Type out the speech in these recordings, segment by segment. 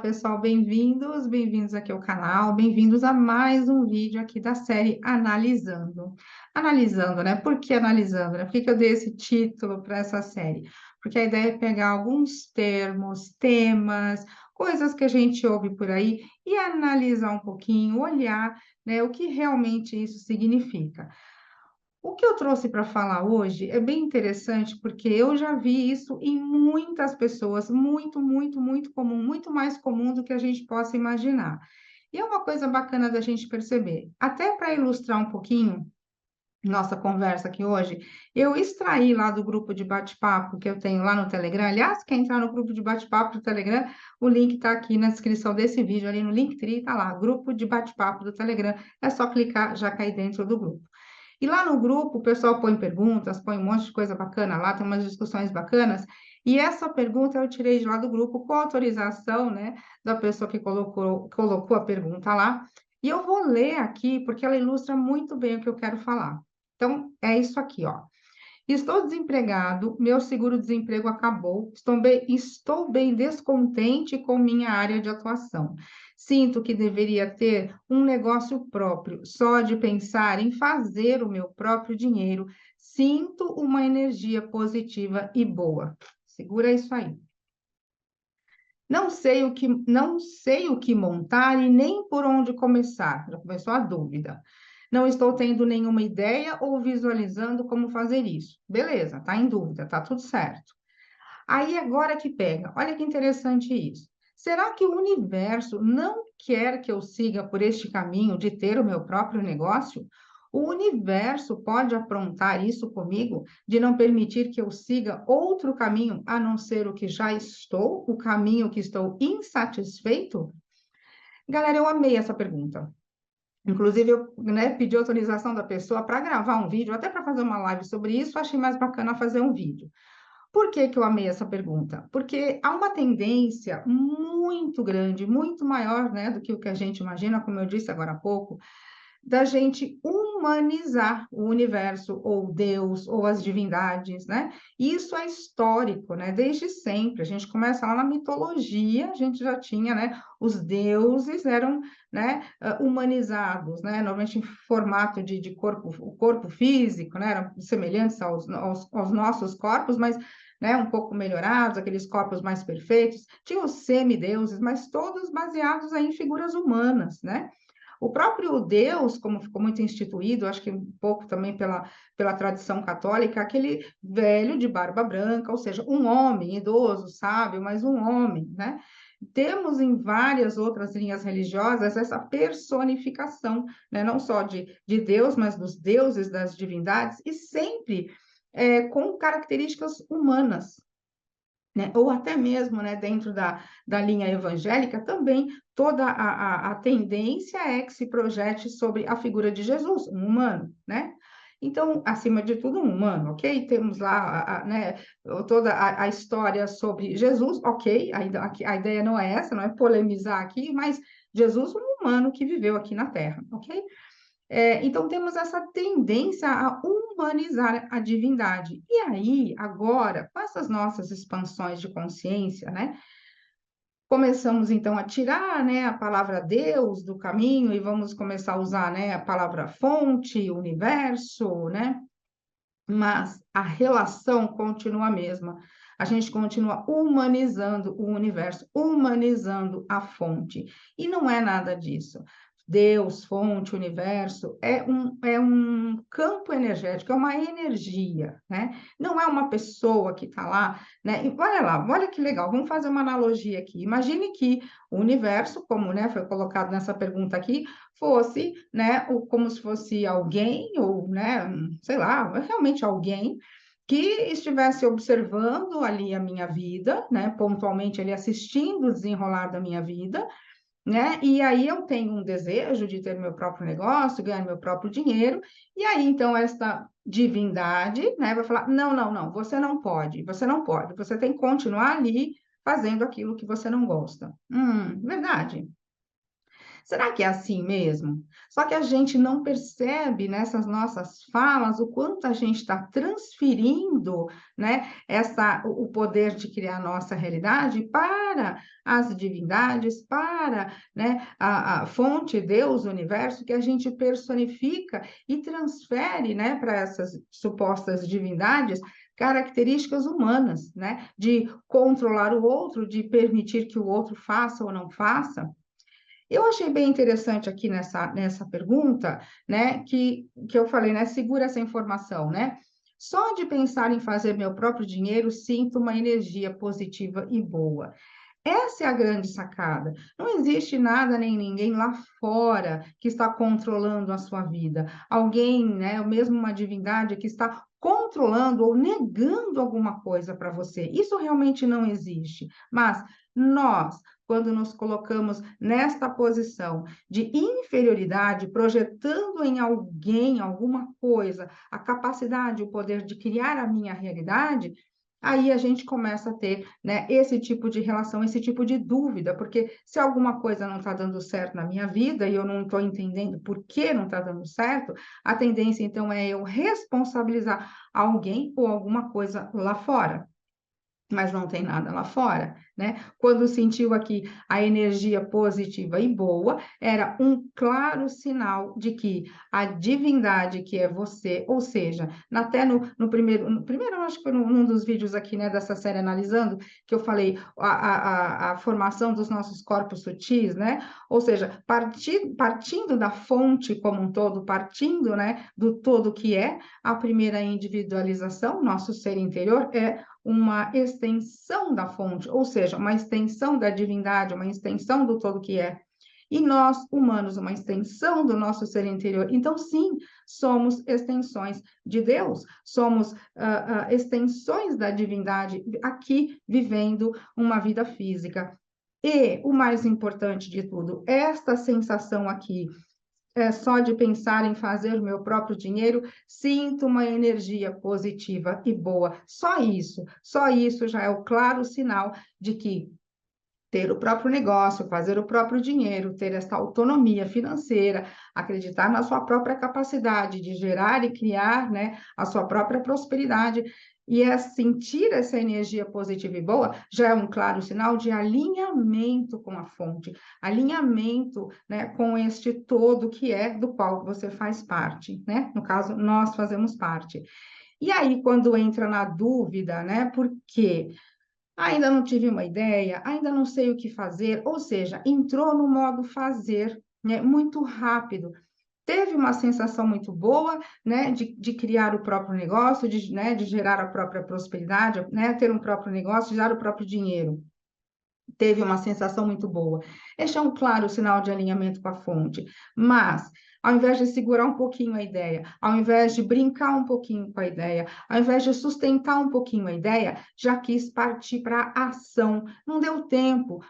pessoal, bem-vindos, bem-vindos aqui ao canal, bem-vindos a mais um vídeo aqui da série Analisando. Analisando, né? Por que analisando, né? Por que que eu dei esse título para essa série? Porque a ideia é pegar alguns termos, temas, coisas que a gente ouve por aí e analisar um pouquinho, olhar, né, o que realmente isso significa. O que eu trouxe para falar hoje é bem interessante, porque eu já vi isso em muitas pessoas, muito, muito, muito comum, muito mais comum do que a gente possa imaginar. E é uma coisa bacana da gente perceber. Até para ilustrar um pouquinho nossa conversa aqui hoje, eu extraí lá do grupo de bate-papo que eu tenho lá no Telegram. Aliás, quer entrar no grupo de bate-papo do Telegram, o link está aqui na descrição desse vídeo, ali no Linktree, está lá, grupo de bate-papo do Telegram. É só clicar, já cair dentro do grupo. E lá no grupo, o pessoal põe perguntas, põe um monte de coisa bacana lá, tem umas discussões bacanas. E essa pergunta eu tirei de lá do grupo com autorização, né, da pessoa que colocou a pergunta lá. E eu vou ler aqui, porque ela ilustra muito bem o que eu quero falar. Então, é isso aqui, ó. Estou desempregado, meu seguro-desemprego acabou, estou bem descontente com minha área de atuação. Sinto que deveria ter um negócio próprio, só de pensar em fazer o meu próprio dinheiro. Sinto uma energia positiva e boa. Segura isso aí. Não sei o que montar e nem por onde começar. Já começou a dúvida. Não estou tendo nenhuma ideia ou visualizando como fazer isso. Beleza, tá em dúvida, tá tudo certo. Aí agora que pega, olha que interessante isso. Será que o universo não quer que eu siga por este caminho de ter o meu próprio negócio? O universo pode aprontar isso comigo, de não permitir que eu siga outro caminho a não ser o que já estou, o caminho que estou insatisfeito? Galera, eu amei essa pergunta. Inclusive, eu, né, pedi autorização da pessoa para gravar um vídeo, até para fazer uma live sobre isso, achei mais bacana fazer um vídeo. Por que que eu amei essa pergunta? Porque há uma tendência muito grande, muito maior, né, do que o que a gente imagina, como eu disse agora há pouco, da gente humanizar o universo, ou Deus, ou as divindades, né? E isso é histórico, né? Desde sempre. A gente começa lá na mitologia, a gente já tinha, né? Os deuses eram, né, humanizados, né? Normalmente em formato de corpo, o corpo físico, né? Eram semelhantes aos nossos corpos, mas né, um pouco melhorados, aqueles corpos mais perfeitos. Tinha os semideuses, mas todos baseados aí em figuras humanas, né? O próprio Deus, como ficou muito instituído, acho que um pouco também pela tradição católica, aquele velho de barba branca, ou seja, um homem idoso, sábio, mas um homem, né? Temos em várias outras linhas religiosas essa personificação, né? Não só de Deus, mas dos deuses, das divindades, e sempre com características humanas, né? Ou até mesmo, né, dentro da linha evangélica, também toda a tendência é que se projete sobre a figura de Jesus, um humano, né? Então, acima de tudo, um humano, ok? Temos lá, né, toda a história sobre Jesus, ok? A ideia não é essa, não é polemizar aqui, mas Jesus, um humano que viveu aqui na Terra, ok? Então, temos essa tendência a humanizar a divindade. E aí, agora, com essas nossas expansões de consciência, né, começamos então a tirar, né, a palavra Deus do caminho e vamos começar a usar, né, a palavra fonte, universo, né, mas a relação continua a mesma. A gente continua humanizando o universo, humanizando a fonte. E não é nada disso. Deus, fonte, universo, é um campo energético, é uma energia, né? Não é uma pessoa que está lá, né? E olha lá, olha que legal, vamos fazer uma analogia aqui. Imagine que o universo, como, né, foi colocado nessa pergunta aqui, fosse, né, como se fosse alguém, ou, né, sei lá, realmente alguém que estivesse observando ali a minha vida, né, pontualmente ali assistindo o desenrolar da minha vida, né, e aí eu tenho um desejo de ter meu próprio negócio, ganhar meu próprio dinheiro, e aí então esta divindade, né, vai falar, não, não, não, você não pode, você tem que continuar ali fazendo aquilo que você não gosta. Verdade. Será que é assim mesmo? Só que a gente não percebe nessas nossas falas o quanto a gente está transferindo, né, o poder de criar a nossa realidade para as divindades, para, né, a fonte, Deus, o universo, que a gente personifica e transfere, né, para essas supostas divindades características humanas, né, de controlar o outro, de permitir que o outro faça ou não faça. Eu achei bem interessante aqui nessa pergunta, né, que eu falei, né, segura essa informação, né? Só de pensar em fazer meu próprio dinheiro, sinto uma energia positiva e boa. Essa é a grande sacada. Não existe nada nem ninguém lá fora que está controlando a sua vida. Alguém, né, ou mesmo uma divindade que está controlando ou negando alguma coisa para você. Isso realmente não existe. Mas nós, quando nos colocamos nesta posição de inferioridade, projetando em alguém, alguma coisa, a capacidade, o poder de criar a minha realidade, aí a gente começa a ter, né, esse tipo de relação, esse tipo de dúvida, porque se alguma coisa não está dando certo na minha vida e eu não estou entendendo por que não está dando certo, a tendência então é eu responsabilizar alguém ou alguma coisa lá fora. Mas não tem nada lá fora, né? Quando sentiu aqui a energia positiva e boa, era um claro sinal de que a divindade que é você, ou seja, até no primeiro, eu acho que foi num dos vídeos aqui, né, dessa série analisando, que eu falei a formação dos nossos corpos sutis, né? Ou seja, partindo da fonte como um todo, partindo, né, do todo que é, a primeira individualização, nosso ser interior, é uma extensão da fonte, ou seja, uma extensão da divindade, uma extensão do todo que é. E nós, humanos, uma extensão do nosso ser interior. Então, sim, somos extensões de Deus, somos extensões da divindade aqui vivendo uma vida física. E o mais importante de tudo, esta sensação aqui só de pensar em fazer o meu próprio dinheiro, sinto uma energia positiva e boa. Só isso já é o claro sinal de que ter o próprio negócio, fazer o próprio dinheiro, ter essa autonomia financeira, acreditar na sua própria capacidade de gerar e criar, né, a sua própria prosperidade, e sentir essa energia positiva e boa já é um claro sinal de alinhamento com a fonte, alinhamento, né, com este todo que é do qual você faz parte, né? No caso, nós fazemos parte. E aí, quando entra na dúvida, né, por quê? Ainda não tive uma ideia, ainda não sei o que fazer, ou seja, entrou no modo fazer, né, muito rápido. Teve uma sensação muito boa, né, de criar o próprio negócio, né, de gerar a própria prosperidade, né, ter um próprio negócio, gerar o próprio dinheiro. Teve uma sensação muito boa. Este é um claro sinal de alinhamento com a fonte. Mas, ao invés de segurar um pouquinho a ideia, ao invés de brincar um pouquinho com a ideia, ao invés de sustentar um pouquinho a ideia, já quis partir para a ação. Não deu tempo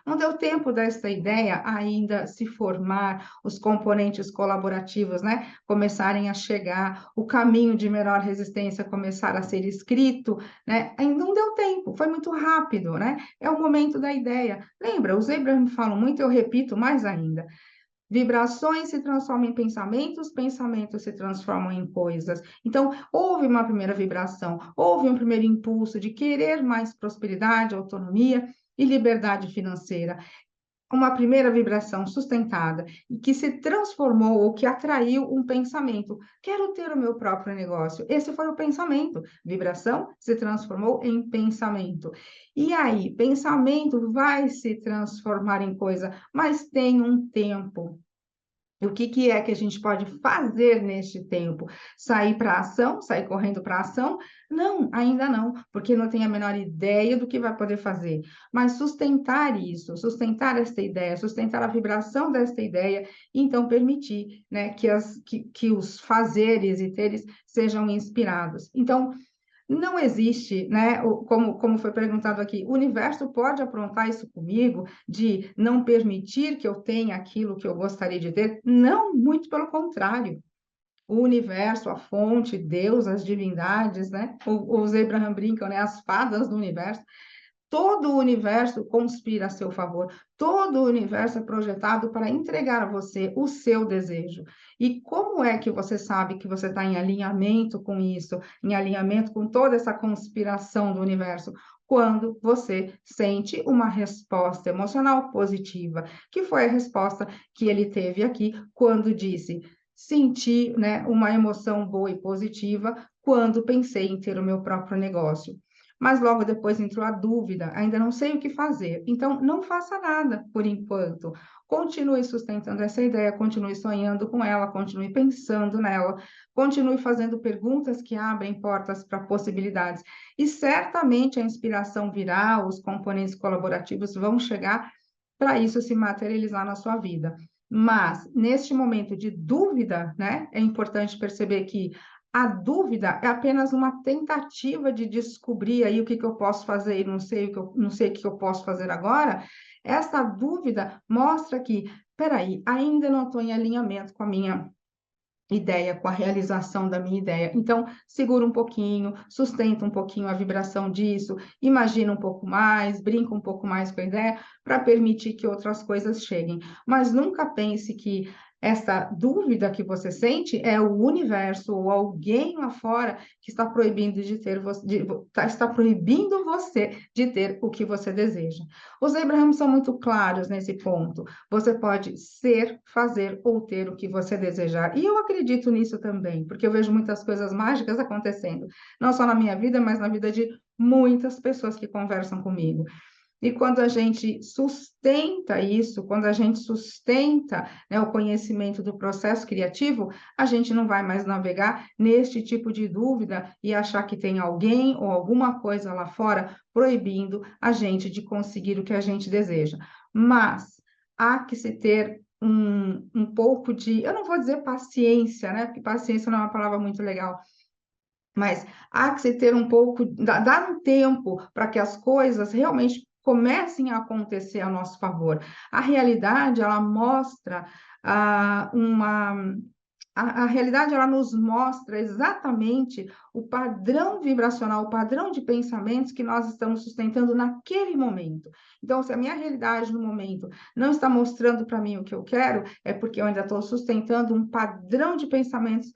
dessa ideia ainda se formar, os componentes colaborativos, né, começarem a chegar, o caminho de menor resistência começar a ser escrito, né? Ainda não deu tempo, foi muito rápido, né? É o momento da ideia. Lembra, os Abraham falam muito, eu repito mais ainda. Vibrações se transformam em pensamentos, pensamentos se transformam em coisas. Então, houve uma primeira vibração, houve um primeiro impulso de querer mais prosperidade, autonomia e liberdade financeira. Uma primeira vibração sustentada e que se transformou ou que atraiu um pensamento. Quero ter o meu próprio negócio. Esse foi o pensamento. Vibração se transformou em pensamento. E aí, pensamento vai se transformar em coisa, mas tem um tempo. O que é que a gente pode fazer neste tempo? Sair para a ação? Sair correndo para a ação? Não, ainda não, porque não tem a menor ideia do que vai poder fazer. Mas sustentar isso, sustentar esta ideia, sustentar a vibração desta ideia, e então permitir, né, que os fazeres e teres sejam inspirados. Então, não existe, né? Como foi perguntado aqui, o universo pode aprontar isso comigo, de não permitir que eu tenha aquilo que eu gostaria de ter? Não, muito pelo contrário. O universo, a fonte, Deus, as divindades, né? Os Abraham brincam, né? As fadas do universo Todo o universo conspira a seu favor, todo o universo é projetado para entregar a você o seu desejo. E como é que você sabe que você está em alinhamento com isso, em alinhamento com toda essa conspiração do universo? Quando você sente uma resposta emocional positiva, que foi a resposta que ele teve aqui quando disse: senti, né, uma emoção boa e positiva quando pensei em ter o meu próprio negócio. Mas logo depois entrou a dúvida, ainda não sei o que fazer. Então, não faça nada por enquanto. Continue sustentando essa ideia, continue sonhando com ela, continue pensando nela, continue fazendo perguntas que abrem portas para possibilidades. E certamente a inspiração virá, os componentes colaborativos vão chegar para isso se materializar na sua vida. Mas, neste momento de dúvida, né, é importante perceber que a dúvida é apenas uma tentativa de descobrir aí o que eu posso fazer e não sei o que eu posso fazer agora. Essa dúvida mostra que, peraí, ainda não estou em alinhamento com a minha ideia, com a realização da minha ideia. Então, segura um pouquinho, sustenta um pouquinho a vibração disso, imagina um pouco mais, brinca um pouco mais com a ideia, para permitir que outras coisas cheguem. Mas nunca pense que essa dúvida que você sente é o universo ou alguém lá fora que está proibindo de ter está proibindo você de ter o que você deseja. Os Abrahams são muito claros nesse ponto. Você pode ser, fazer ou ter o que você desejar. E eu acredito nisso também, porque eu vejo muitas coisas mágicas acontecendo, não só na minha vida, mas na vida de muitas pessoas que conversam comigo. E quando a gente sustenta isso, quando a gente sustenta, né, o conhecimento do processo criativo, a gente não vai mais navegar neste tipo de dúvida e achar que tem alguém ou alguma coisa lá fora proibindo a gente de conseguir o que a gente deseja. Mas há que se ter um pouco de, eu não vou dizer paciência, né? Porque paciência não é uma palavra muito legal, mas há que se ter um pouco, dar um tempo para que as coisas realmente comecem a acontecer a nosso favor. A realidade, ela mostra a realidade, ela nos mostra exatamente o padrão vibracional, o padrão de pensamentos que nós estamos sustentando naquele momento. Então, se a minha realidade no momento não está mostrando para mim o que eu quero, é porque eu ainda estou sustentando um padrão de pensamentos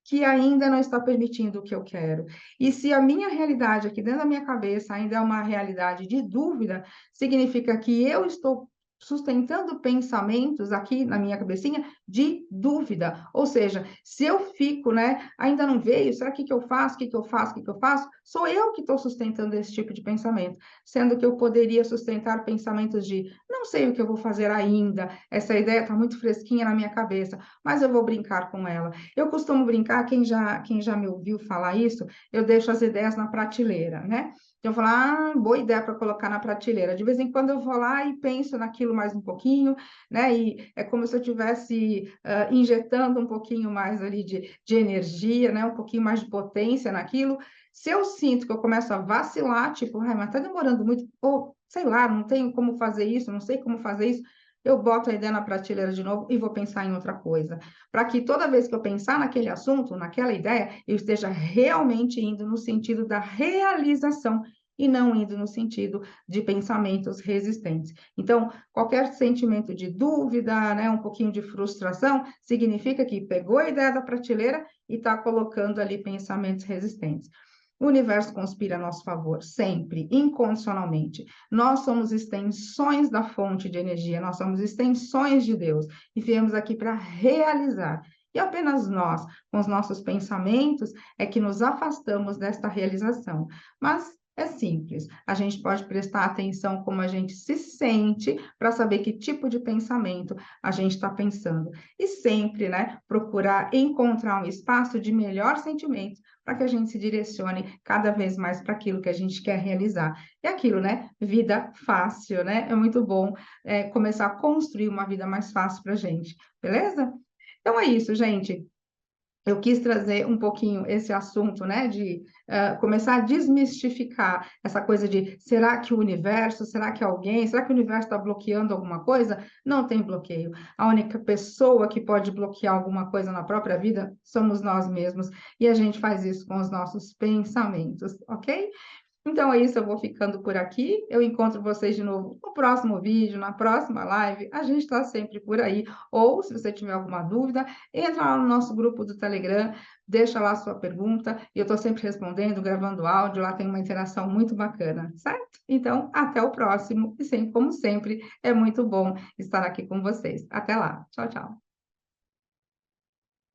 que ainda não está permitindo o que eu quero. E se a minha realidade aqui dentro da minha cabeça ainda é uma realidade de dúvida, significa que eu estou sustentando pensamentos aqui na minha cabecinha de dúvida. Ou seja, se eu fico, né, ainda não veio, será que eu faço? O que eu faço? O que eu faço? Sou eu que estou sustentando esse tipo de pensamento, sendo que eu poderia sustentar pensamentos de não sei o que eu vou fazer ainda, essa ideia está muito fresquinha na minha cabeça, mas eu vou brincar com ela. Eu costumo brincar, quem já me ouviu falar isso, eu deixo as ideias na prateleira, né? Então, eu falo, boa ideia para colocar na prateleira. De vez em quando eu vou lá e penso naquilo mais um pouquinho, né? E é como se eu estivesse injetando um pouquinho mais ali de energia, né? Um pouquinho mais de potência naquilo. Se eu sinto que eu começo a vacilar, tipo, mas tá demorando muito, ou sei lá, não tenho como fazer isso, não sei como fazer isso, eu boto a ideia na prateleira de novo e vou pensar em outra coisa para que toda vez que eu pensar naquele assunto, naquela ideia, eu esteja realmente indo no sentido da realização e não indo no sentido de pensamentos resistentes. Então, qualquer sentimento de dúvida, né, um pouquinho de frustração, significa que pegou a ideia da prateleira e está colocando ali pensamentos resistentes. O universo conspira a nosso favor, sempre, incondicionalmente. Nós somos extensões da fonte de energia, nós somos extensões de Deus e viemos aqui para realizar. E apenas nós, com os nossos pensamentos, é que nos afastamos desta realização. Mas é simples, a gente pode prestar atenção como a gente se sente para saber que tipo de pensamento a gente está pensando. E sempre, né, procurar encontrar um espaço de melhor sentimento para que a gente se direcione cada vez mais para aquilo que a gente quer realizar. E aquilo, né? Vida fácil, né? É muito bom começar a construir uma vida mais fácil para a gente, beleza? Então é isso, gente. Eu quis trazer um pouquinho esse assunto, né, de começar a desmistificar essa coisa de será que o universo, será que alguém, será que o universo está bloqueando alguma coisa? Não tem bloqueio. A única pessoa que pode bloquear alguma coisa na própria vida somos nós mesmos, e a gente faz isso com os nossos pensamentos, ok? Então é isso, eu vou ficando por aqui. Eu encontro vocês de novo no próximo vídeo, na próxima live. A gente está sempre por aí. Ou, se você tiver alguma dúvida, entra lá no nosso grupo do Telegram, deixa lá a sua pergunta. E eu estou sempre respondendo, gravando áudio. Lá tem uma interação muito bacana, certo? Então, até o próximo. E sempre, como sempre, é muito bom estar aqui com vocês. Até lá. Tchau, tchau.